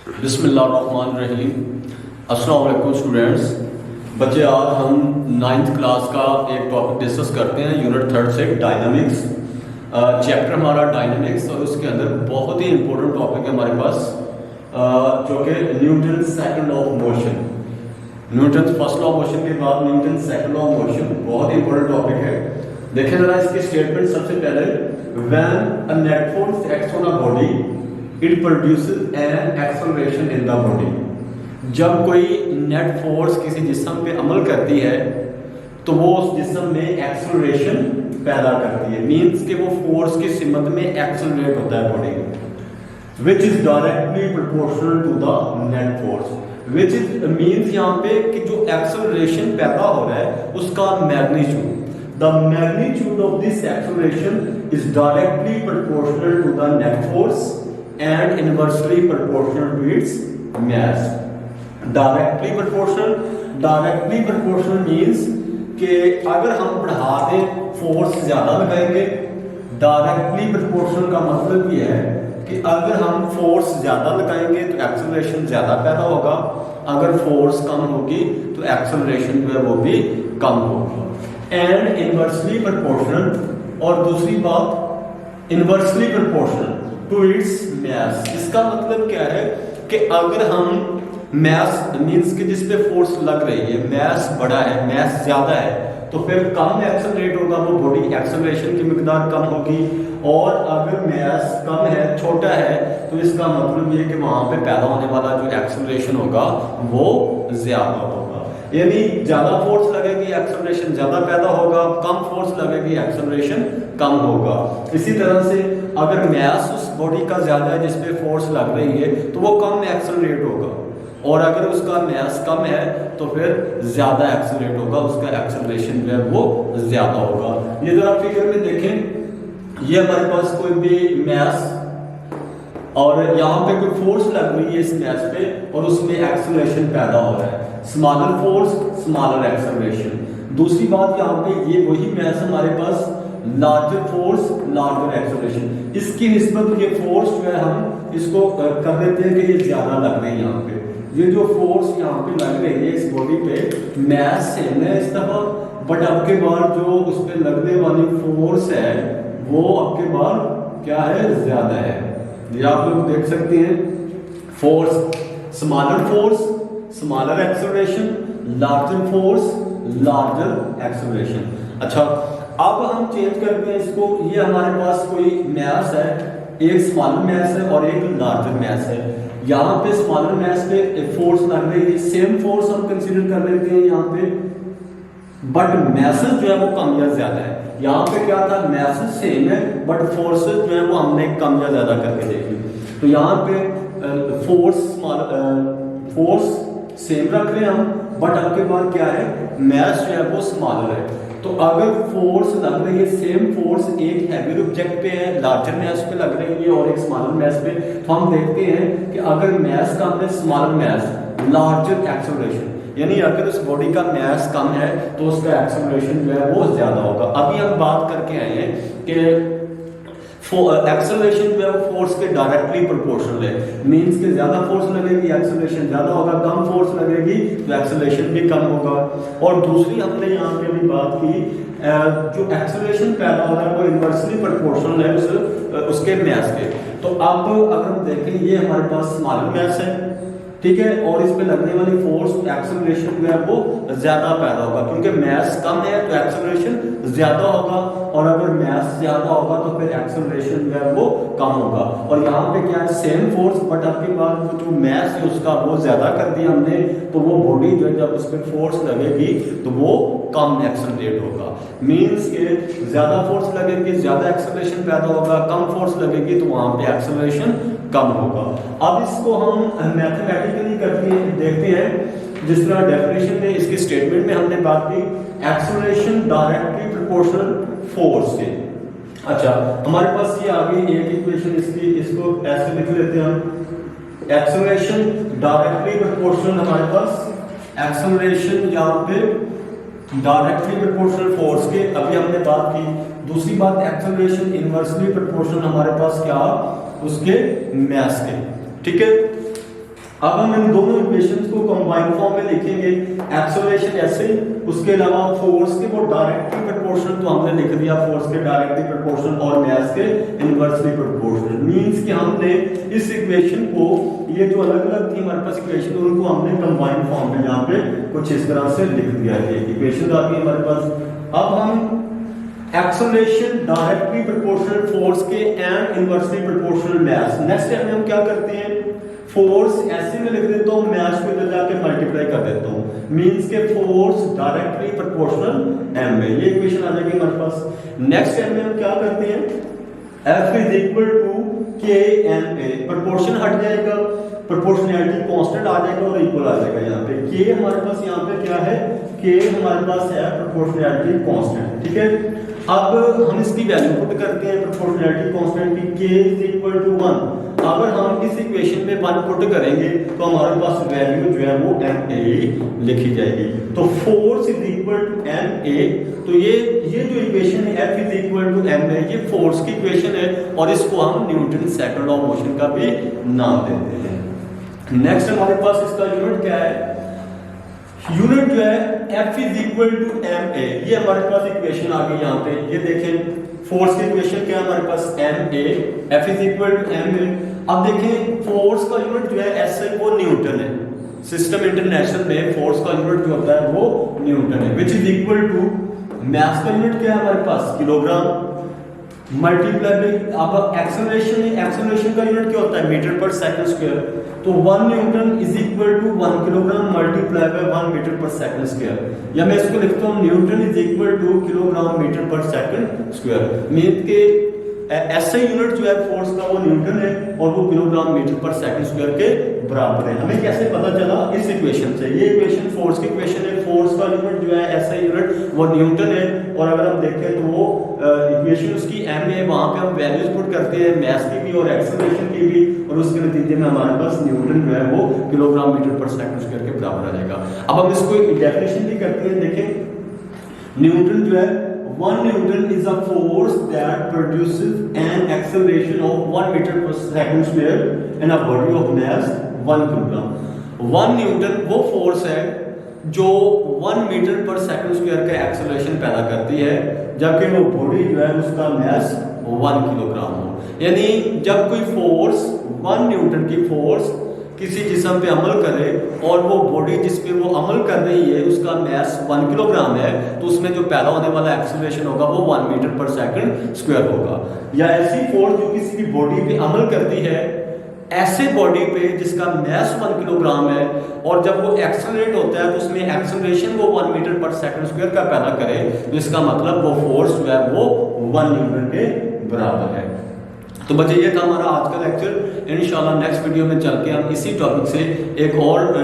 बिस्मिल्लाहिर्रहमानिर्रहीम। अस्सलाम वालेकुम स्टूडेंट्स। बच्चे, आज हम 9th क्लास का एक टॉपिक डिस्कस करते हैं यूनिट 3 से डायनामिक्स। चैप्टर हमारा डायनामिक्स और उसके अंदर बहुत ही इंपॉर्टेंट टॉपिक है हमारे पास जो कि Newton second law of motion. Newton first law of motion के बाद Newton second law of motion बहुत ही इंपॉर्टेंट टॉपिक है। देखें जरा इसकी स्टेटमेंट। सबसे पहले, when a net force acts on a body it produces an acceleration in the body. जब कोई नेट फोर्स किसी जिस्म पे अमल करती है तो वो उस जिस्म में एक्सेलरेशन पैदा करती है। मींस कि वो फोर्स की सिमत में एक्सेलरेट होता है body, which is directly proportional to the net force. Which is means यहाँ पे कि जो एक्सेलरेशन पैदा हो रहा है उसका magnitude, the magnitude of this acceleration is directly proportional to the net force and inversely proportional to its mass. Directly proportional means कि अगर हम बढ़ा दें फोर्स ज्यादा लगाएंगे। डायरेक्टली प्रोपोर्शनल का मतलब ये है कि अगर हम फोर्स ज्यादा लगाएंगे तो एक्सेलरेशन ज्यादा पैदा होगा, अगर फोर्स कम होगी तो एक्सेलरेशन जो है वो भी कम होगी। एंड इनवर्सली प्रोपोर्शनल, और दूसरी बात inversely proportional to its mass. इसका मतलब क्या है कि अगर हम मैस मींस कि जिस पे फोर्स लग रही है मैस बड़ा है, मैस ज्यादा है, तो फिर कम एक्सेलरेट होगा वो बॉडी, एक्सेलरेशन की मिकदार कम होगी। और अगर मैस कम है, छोटा है, तो इसका मतलब ये कि वहां पे पैदा होने वाला जो एक्सेलरेशन होगा वो ज्यादा होगा। यानी ज्यादा फोर्स लगेगी एक्सेलरेशन ज्यादा पैदा होगा, कम फोर्स लगेगी एक्सेलरेशन कम होगा। इसी तरह से अगर मैस उस बॉडी का ज्यादा है जिस पे फोर्स लग रही है तो वो कम एक्सेलरेट होगा, और अगर उसका मैस कम है तो फिर ज्यादा एक्सेलरेट होगा, उसका एक्सेलरेशन जो है वो ज्यादा होगा। ये जरा फिगर में देखें, ये हमारे पास कोई भी मैस और यहाँ पे कोई फोर्स लग रही है इस मैस पे और उसमें एक्सेलरेशन पैदा हो रहा है। Smaller force smaller acceleration. दूसरी बात, यहाँ पे ये वही मैस हमारे पास लार्जर फोर्स लार्जर एक्सेलरेशन। इसकी निस्बत ये फोर्स जो है हम इसको कर देते हैं कि ये ज्यादा लग रही है। यहाँ पे ये जो फोर्स यहाँ पे लग रही है इस बॉडी पे मैस सेम है इस दफा, बट आपके बाद जो उस पे लगने वाली फोर्स है वो आपके बाद क्या है, ज्यादा है। ये आप लोग देख सकते हैं, force smaller acceleration, larger force larger acceleration. अच्छा, अब हम चेंज करते हैं इसको। ये हमारे पास कोई मैस है, एक स्मॉलर मैस है और एक लार्जर मैस है। यहाँ पे स्मॉलर मैस पे फोर्स लग रही है, सेम फोर्स हम कंसीडर कर लेते हैं यहाँ पे, बट मैसेज जो है वो कम या ज्यादा है। यहाँ पे क्या था, मैसेज सेम है बट फोर्सेस जो है वो हमने कम या ज्यादा करके देखी। तो यहाँ पे फोर्स सेम रख रहे हैं हम, बट आपके पास क्या है, मैस जो है वो स्मॉलर है। तो अगर फोर्स लग रही है, सेम फोर्स एक हैवी ऑब्जेक्ट पे है, लार्जर मैस पे लग रही है और एक स्मॉलर मैस पे, तो हम देखते हैं कि अगर मैस कम है, स्मॉलर मैस लार्जर एक्सेलरेशन, यानी अगर उस बॉडी का मैस कम है तो उसका एक्सेलरेशन जो है वो ज्यादा होगा। अभी हम बात करके आए हैं कि एक्सेलरेशन जो है फोर्स के डायरेक्टली प्रोपोर्शनल है। मींस के ज्यादा फोर्स लगेगी एक्सेलरेशन ज्यादा होगा, कम फोर्स लगेगी तो एक्सेलरेशन भी कम होगा। और दूसरी हमने यहाँ पे भी बात की, जो एक्सेलरेशन पैदा हो रहा है वो इनवर्सली प्रोपोर्शनल है उसके मैस के। तो अब अगर हम देखें, ये हमारे पास स्मॉलर मैस है, ठीक है, और इस पे लगने वाली फोर्स एक्सेलरेशन जो है वो ज्यादा पैदा होगा, क्योंकि मैस कम है तो एक्सेलरेशन ज्यादा होगा, और अगर मैस ज्यादा होगा तो फिर एक्सेलरेशन जो है वो कम होगा। और यहाँ पे क्या है, सेम फोर्स, बट आपके बाद जो मैस है उसका वो ज्यादा कर दिया हमने, तो वो बॉडी जो है जब उस पर फोर्स लगेगी तो वो कम एक्सेलरेट होगा। मींस के ज्यादा फोर्स लगेगी ज्यादा एक्सेलरेशन पैदा होगा, कम फोर्स लगेगी तो वहां पे एक्सेलरेशन कम होगा। अब इसको हम मैथमेटिकली करते हैं, देखते हैं। जिस तरह डेफिनेशन में इसकी स्टेटमेंट में हमने बात की, एक्सेलरेशन डायरेक्टली प्रोपोर्शनल फोर्स से। अच्छा, हमारे पास ये आ गई एक इक्वेशन इसकी, इसको ऐसे लिख लेते हैं हम, एक्सेलरेशन डायरेक्टली प्रोपोर्शनल, हमारे पास एक्सेलरेशन यहाँ पे डायरेक्टली प्रोपोर्शनल फोर्स के, अभी हमने बात की। दूसरी बात, एक्सेलरेशन इनवर्सली प्रोपोर्शनल हमारे पास क्या, उसके मैस के, ठीक है। अब हम इन दोनों इक्वेशंस को कंबाइन फॉर्म में लिखेंगे, एक्सेलरेशन ऐसे ही, उसके अलावा फोर्स के वो डायरेक्टली प्रोपोर्शनल तो हमने लिख दिया, फोर्स के डायरेक्टली प्रोपोर्शनल और मास के इनवर्सली प्रोपोर्शनल, मींस कि हमने इस इक्वेशन को, ये जो अलग अलग थी हमारे पास इक्वेशन, उनको हमने कंबाइन फॉर्म में यहाँ पे कुछ इस तरह से लिख दिया है। इक्वेशन आ गई हमारे पास। अब हम एक्सेलरेशन डायरेक्टली प्रोपोर्शनल फोर्स के and inversely proportional mass, next step में हम क्या करते हैं, फोर्स ऐसे में लिख देता हूं, मास को इधर जाके मल्टीप्लाई कर देता हूं, मींस के फोर्स डायरेक्टली प्रोपोर्शनल एम में, ये इक्वेशन आ जाएगी हमारे पास। नेक्स्ट स्टेप में हम क्या करते हैं, F इज इक्वल टू के एन ए, प्रोपोर्शन हट जाएगा, प्रोपोर्शनैलिटी कांस्टेंट आ जाएगा और इक्वल आ जाएगा। यहाँ पे के हमारे पास यहाँ पे क्या है, के हमारे पास है प्रोपोर्शनैलिटी कांस्टेंट, ठीक है। अब हम इसकी वैल्यू पुट करते हैं प्रोपोर्शनैलिटी कांस्टेंट की, के इज इक्वल टू 1। अगर हम इस इक्वेशन में 1 पुट करेंगे तो हमारे पास वैल्यू जो है वो एन ए लिखी जाएगी। तो force is equal to N A, तो ये जो इक्वेशन है F is equal to M A, ये फोर्स की इक्वेशन है और इसको हम Newton second law of motion का भी नाम देते हैं। नेक्स्ट हमारे पास इसका यूनिट क्या है, यूनिट जो है F is equal to M A, ये हमारे पास इक्वेशन आ गई यहाँ पे, ये देखें फोर्स की इक्वेशन क्या है हमारे पास, M A, F is equal to M A. अब देखें फोर्स का यूनिट जो है ऐसे वो न्यूटन है, सिस्टम इंटरनेशनल में फोर्स का यूनिट जो होता है वो न्यूटन है, which is equal to mass का यूनिट क्या है हमारे पास, किलोग्राम, मल्टीप्लाई में अब एक्सेलरेशन है, एक्सेलरेशन का यूनिट क्या होता है, मीटर पर सेकंड स्क्वायर, तो 1 newton is equal to 1 kilogram multiply by 1 metre per second square, या मैं इसको लिखता हूं newton is equal to kilogram metre per second square, mean के ऐसे यूनिट जो है फोर्स का वो न्यूटन है और वो kilogram metre per second square के बराबर है। हमें कैसे पता चला, इस इक्वेशन से, ये इक्वेशन फोर्स की इक्वेशन है, फोर्स का यूनिट जो है ऐसे यूनिट वो न्यूटन है, और अगर हम देखें तो वो इक्वेशन उसकी एम है, वहां पे हम वैल्यूज पुट करते हैं मास की भी और एक्सेलरेशन की भी, और उसके नतीजे में हमारे पास न्यूटन जो है वो kilogram metre per second square के बराबर आ जाएगा। अब हम इसको डेफिनेशन भी करते हैं, देखें न्यूटन जो है 1 Newton is a force that produces an acceleration of 1 meter per second square in a body of mass 1 kilogram। 1 Newton वो फोर्स है जो 1 मीटर पर सेकंड स्क्वायर का एक्सेलरेशन पैदा करती है, जबकि वो बॉडी जो है उसका मास 1 किलोग्राम हो। यानी जब कोई फोर्स 1 न्यूटन की फोर्स किसी जिस्म पे अमल करे और वो बॉडी जिस पे वो अमल कर रही है उसका मास 1 किलोग्राम है, तो उसमें जो पैदा होने वाला एक्सेलरेशन होगा वो 1 मीटर पर सेकंड स्क्वायर होगा। या ऐसी फोर्स जो किसी भी बॉडी पे अमल करती है, ऐसे बॉडी पे जिसका मास 1 किलोग्राम है, और जब वो एक्सेलरेट होता है तो उसमें एक्सेलरेशन वो 1 मीटर पर सेकंड स्क्वायर का पैदा करे, तो इसका मतलब वो फोर्स जो है वो 1 न्यूटन के बराबर है। तो बच्चे ये था हमारा आज का लेक्चर। इंशाल्लाह नेक्स्ट वीडियो में चल के हम इसी टॉपिक से एक और